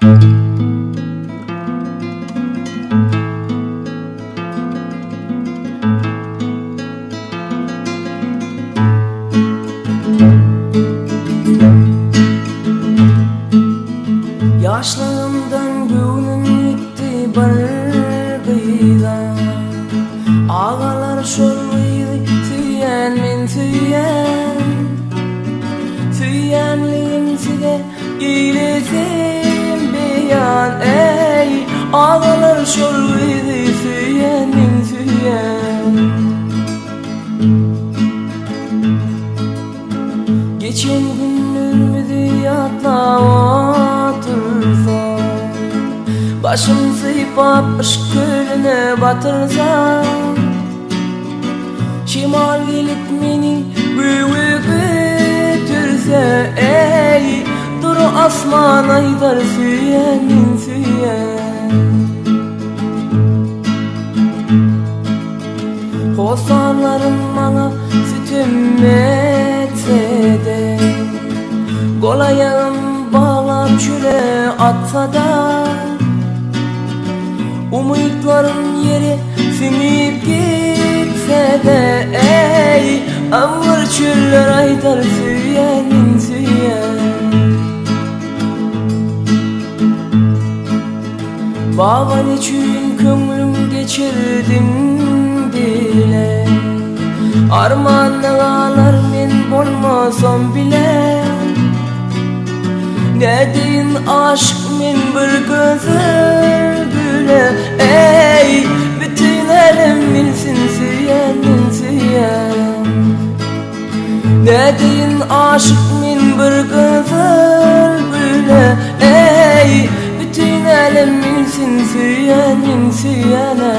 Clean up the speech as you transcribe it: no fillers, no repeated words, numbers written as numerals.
Yaşlarımdan gönlüm gitti bargıyla. Ağalar şorluydu tüyen min tüyen. Tüyenliğim size iletim beyan. Ey ağalar şorluydu tüyen min tüyen. Geçen günlerimizi yatla otursa, başım sıypap ışık gölüne batırsa, şimal gelip meni büyüğe götürse, ey duru asman aydar süyenin süyen. Kosarlarım bana sütüm etse de, kol ayağım bağlar çöle atsa da, umutlarım yere sümüp gitse de, ey ağır çöller aydar süyenin süyen. Bağan için kömrüm geçirdim bile, armağanlar men bolmasam bile. Ne deyin aşk men bir gözür güle, ey bütün elim bilsin süyenin süyen. Ne deyin aşk men bir gözür güle, ey bütün elim bilsin süyenin süyene.